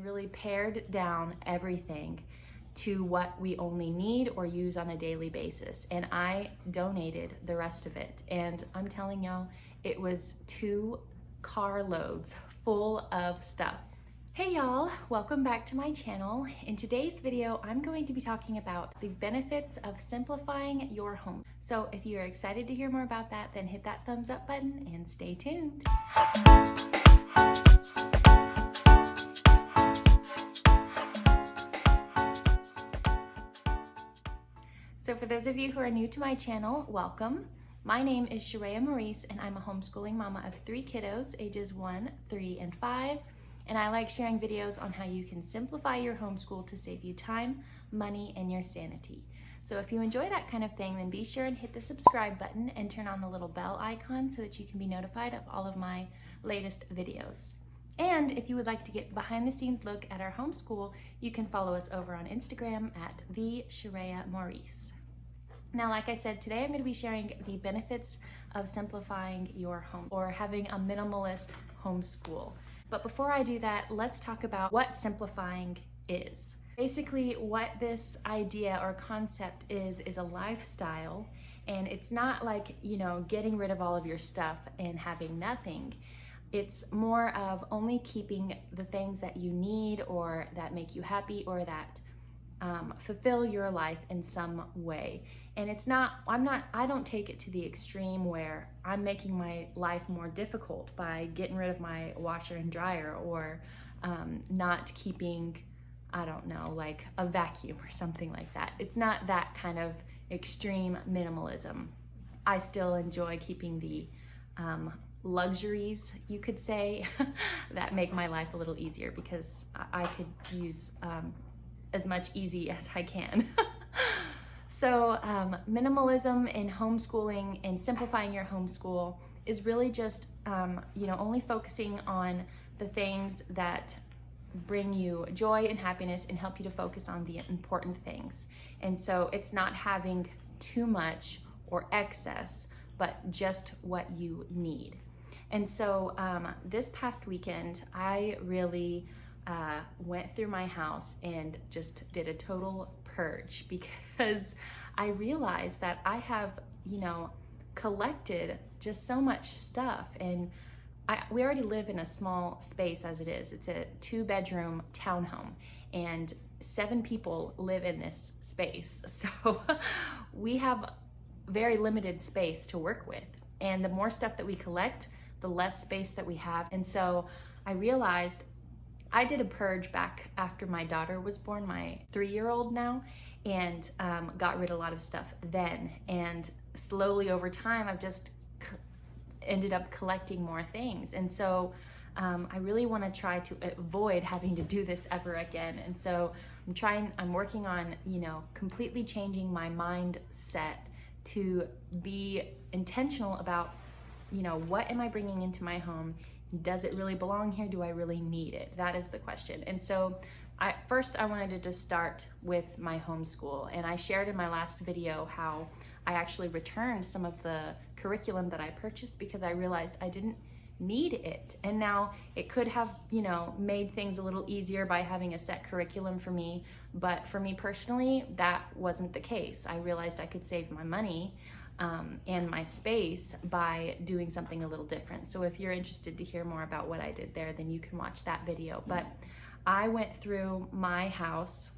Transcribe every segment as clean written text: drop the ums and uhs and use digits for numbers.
really pared down everything to what we only need or use on a daily basis. And I donated the rest of it. And I'm telling y'all, it was 2 carloads full of stuff. Hey y'all, welcome back to my channel. In today's video, I'm going to be talking about the benefits of simplifying your home. So if you're excited to hear more about that, then hit that thumbs up button and stay tuned. So for those of you who are new to my channel, welcome. My name is Sharia Maurice and I'm a homeschooling mama of 3 kiddos, ages 1, 3, and 5. And I like sharing videos on how you can simplify your homeschool to save you time, money, and your sanity. So if you enjoy that kind of thing, then be sure and hit the subscribe button and turn on the little bell icon so that you can be notified of all of my latest videos. And if you would like to get behind the scenes look at our homeschool, you can follow us over on Instagram at @the_Sharia_Maurice. Now, like I said, today I'm going to be sharing the benefits of simplifying your home or having a minimalist homeschool. But before I do that, let's talk about what simplifying is. Basically, what this idea or concept is a lifestyle, and it's not like, getting rid of all of your stuff and having nothing. It's more of only keeping the things that you need or that make you happy or that fulfill your life in some way. And I don't take it to the extreme where I'm making my life more difficult by getting rid of my washer and dryer or not keeping, like a vacuum or something like that. It's not that kind of extreme minimalism. I still enjoy keeping the luxuries, you could say, that make my life a little easier because I could use as much easy as I can. So minimalism in homeschooling and simplifying your homeschool is really just, only focusing on the things that bring you joy and happiness and help you to focus on the important things. And so it's not having too much or excess, but just what you need. And so this past weekend, I really went through my house and just did a total purge because I realized that I have, collected just so much stuff. And we already live in a small space as it is. It's a 2-bedroom townhome and 7 people live in this space. So we have very limited space to work with. And the more stuff that we collect, the less space that we have. And so I realized I did a purge back after my daughter was born, my 3-year-old now, and got rid of a lot of stuff then. And slowly over time, I've just ended up collecting more things. And so I really want to try to avoid having to do this ever again. And so I'm working on, completely changing my mindset to be intentional about, what am I bringing into my home? Does it really belong here? Do I really need it? That is the question. And so first I wanted to just start with my homeschool. And I shared in my last video how I actually returned some of the curriculum that I purchased because I realized I didn't need it. And now it could have, made things a little easier by having a set curriculum for me. But for me personally, that wasn't the case. I realized I could save my money and my space by doing something a little different. So if you're interested to hear more about what I did there, then you can watch that video. But I went through my house,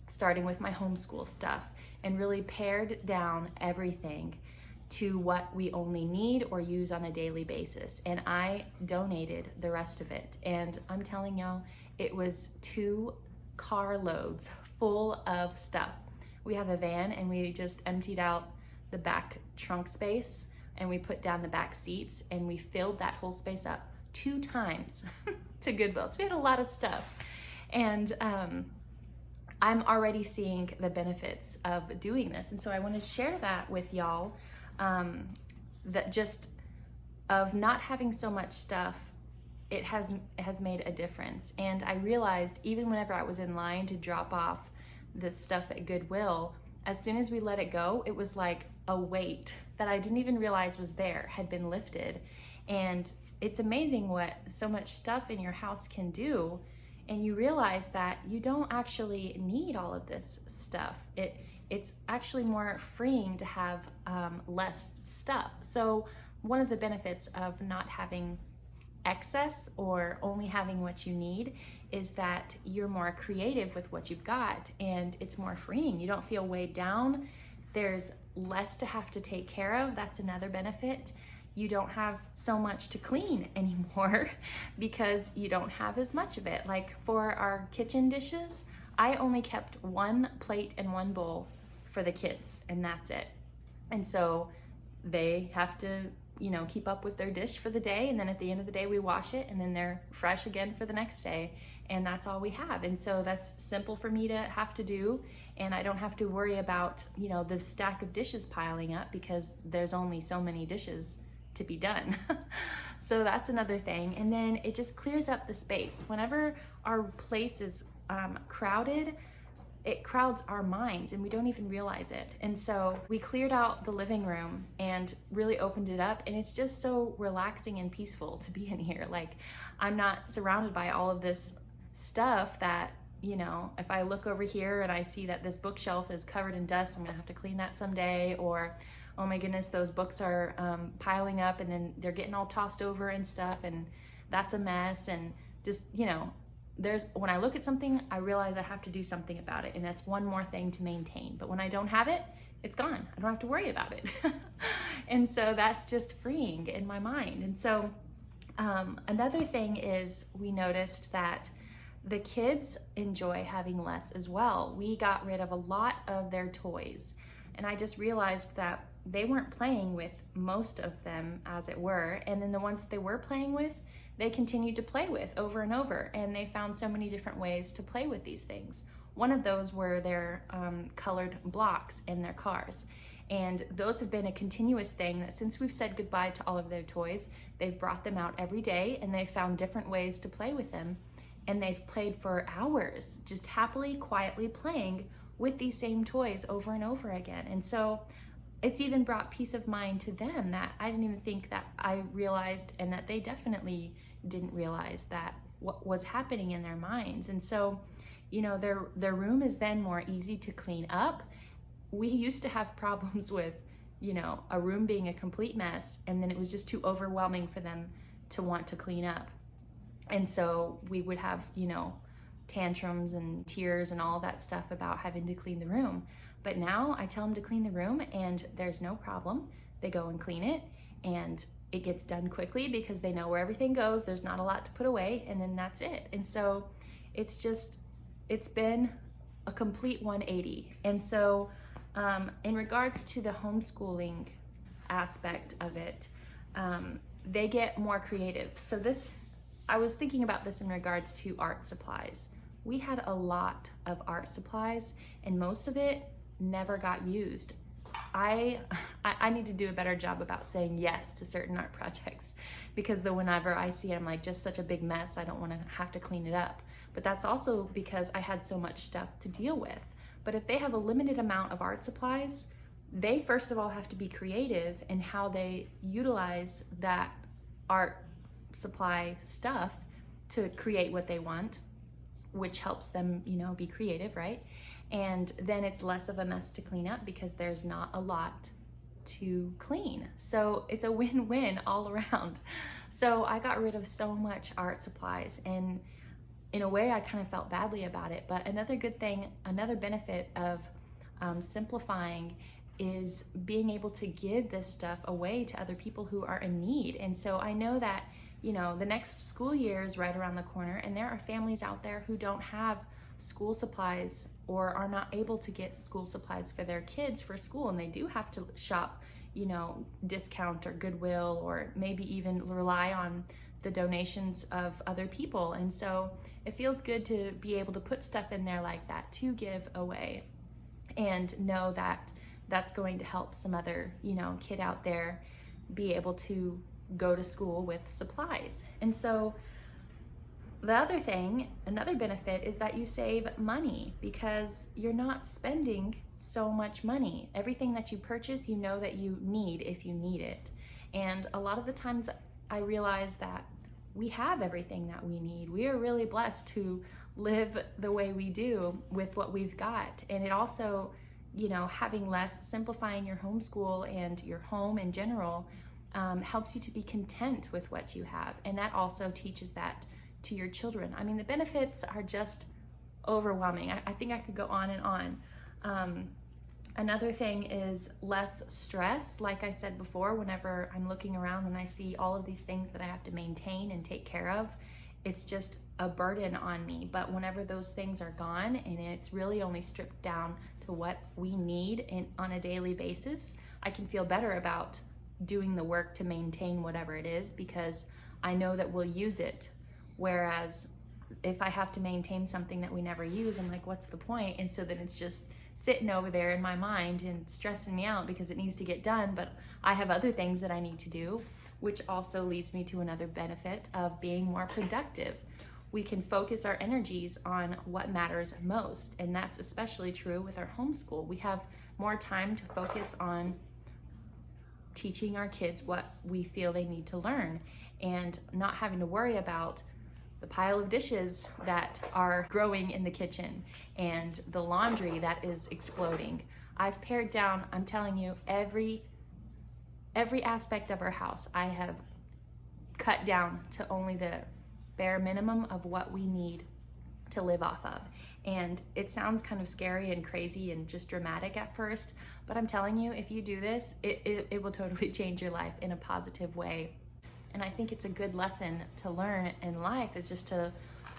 starting with my homeschool stuff, and really pared down everything to what we only need or use on a daily basis. And I donated the rest of it. And I'm telling y'all, it was 2 carloads full of stuff. We have a van and we just emptied out the back trunk space and we put down the back seats and we filled that whole space up 2 times to Goodwill. So we had a lot of stuff. And I'm already seeing the benefits of doing this. And so I want to share that with y'all, that just of not having so much stuff, it has made a difference. And I realized even whenever I was in line to drop off this stuff at Goodwill, as soon as we let it go, it was like a weight that I didn't even realize was there had been lifted. And it's amazing what so much stuff in your house can do and you realize that you don't actually need all of this stuff. It's actually more freeing to have less stuff. So one of the benefits of not having excess or only having what you need is that you're more creative with what you've got, and it's more freeing. You don't feel weighed down. There's less to have to take care of. That's another benefit. You don't have so much to clean anymore because you don't have as much of it. Like for our kitchen dishes, I only kept one plate and one bowl for the kids, and that's it. And so they have to, keep up with their dish for the day, and then at the end of the day we wash it, and then they're fresh again for the next day, and that's all we have. And so that's simple for me to have to do, and I don't have to worry about the stack of dishes piling up because there's only so many dishes to be done. So that's another thing. And then it just clears up the space. Whenever our place is crowded, it crowds our minds and we don't even realize it. And so we cleared out the living room and really opened it up, and it's just so relaxing and peaceful to be in here. Like, I'm not surrounded by all of this stuff that, if I look over here and I see that this bookshelf is covered in dust, I'm gonna have to clean that someday. Or, oh my goodness, those books are piling up and then they're getting all tossed over and stuff, and that's a mess. And just, when I look at something, I realize I have to do something about it, and that's one more thing to maintain. But when I don't have it, it's gone. I don't have to worry about it. And so that's just freeing in my mind. And so another thing is, we noticed that the kids enjoy having less as well. We got rid of a lot of their toys, and I just realized that they weren't playing with most of them, as it were, and then the ones that they were playing with, they continued to play with over and over, and they found so many different ways to play with these things. One of those were their colored blocks in their cars, and those have been a continuous thing that since we've said goodbye to all of their toys, they've brought them out every day, and they've found different ways to play with them, and they've played for hours, just happily, quietly playing with these same toys over and over again. And so it's even brought peace of mind to them that I didn't even think that I realized, and that they definitely didn't realize that what was happening in their minds. And so, their room is then more easy to clean up. We used to have problems with, a room being a complete mess, and then it was just too overwhelming for them to want to clean up. And so we would have, tantrums and tears and all that stuff about having to clean the room. But now I tell them to clean the room and there's no problem. They go and clean it, and it gets done quickly because they know where everything goes. There's not a lot to put away, and then that's it. And so it's been a complete 180. And so in regards to the homeschooling aspect of it, they get more creative. So I was thinking about this in regards to art supplies. We had a lot of art supplies, and most of it never got used. I need to do a better job about saying yes to certain art projects, because whenever I see it, I'm like, just such a big mess, I don't want to have to clean it up. But that's also because I had so much stuff to deal with. But if they have a limited amount of art supplies, they first of all have to be creative in how they utilize that art supply stuff to create what they want, which helps them, be creative, right? And then it's less of a mess to clean up because there's not a lot to clean. So it's a win-win all around. So I got rid of so much art supplies, and in a way I kind of felt badly about it. But another good thing, another benefit of simplifying is being able to give this stuff away to other people who are in need. And so I know that the next school year is right around the corner, and there are families out there who don't have school supplies or are not able to get school supplies for their kids for school, and they do have to shop, discount or Goodwill, or maybe even rely on the donations of other people. And so it feels good to be able to put stuff in there like that to give away, and know that that's going to help some other, kid out there be able to go to school with supplies. And so the other thing, another benefit, is that you save money because you're not spending so much money. Everything that you purchase, you know that you need if you need it. And a lot of the times I realize that we have everything that we need. We are really blessed to live the way we do with what we've got. And it also, you know, having less, simplifying your homeschool and your home in general helps you to be content with what you have. And that also teaches that to your children. I mean, the benefits are just overwhelming. I think I could go on and on. Another thing is less stress. Like I said before, whenever I'm looking around and I see all of these things that I have to maintain and take care of, it's just a burden on me. But whenever those things are gone and it's really only stripped down to what we need on a daily basis, I can feel better about doing the work to maintain whatever it is, because I know that we'll use it. Whereas if I have to maintain something that we never use, I'm like, what's the point? And so then it's just sitting over there in my mind and stressing me out because it needs to get done, but I have other things that I need to do, which also leads me to another benefit of being more productive. We can focus our energies on what matters most, and that's especially true with our homeschool. We have more time to focus on teaching our kids what we feel they need to learn and not having to worry about the pile of dishes that are growing in the kitchen and the laundry that is exploding. I've pared down, I'm telling you, every aspect of our house. I have cut down to only the bare minimum of what we need to live off of. And it sounds kind of scary and crazy and just dramatic at first, but I'm telling you, if you do this, it will totally change your life in a positive way. And I think it's a good lesson to learn in life, is just to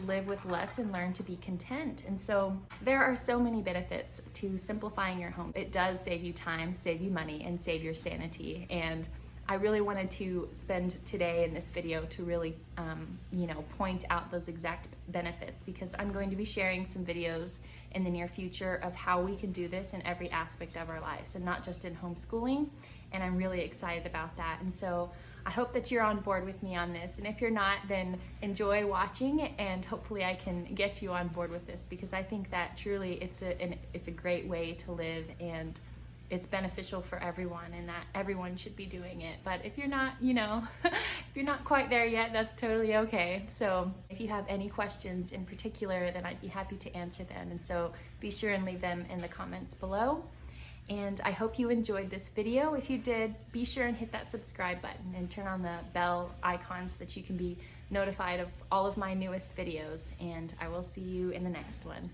live with less and learn to be content. And so there are so many benefits to simplifying your home. It does save you time, save you money, and save your sanity. And I really wanted to spend today in this video to really, point out those exact benefits, because I'm going to be sharing some videos in the near future of how we can do this in every aspect of our lives and not just in homeschooling. And I'm really excited about that. And so I hope that you're on board with me on this. And if you're not, then enjoy watching, and hopefully I can get you on board with this, because I think that truly it's a great way to live, and it's beneficial for everyone, and that everyone should be doing it. But if you're not, if you're not quite there yet, that's totally okay. So if you have any questions in particular, then I'd be happy to answer them. And so be sure and leave them in the comments below. And I hope you enjoyed this video. If you did, be sure and hit that subscribe button and turn on the bell icon so that you can be notified of all of my newest videos. And I will see you in the next one.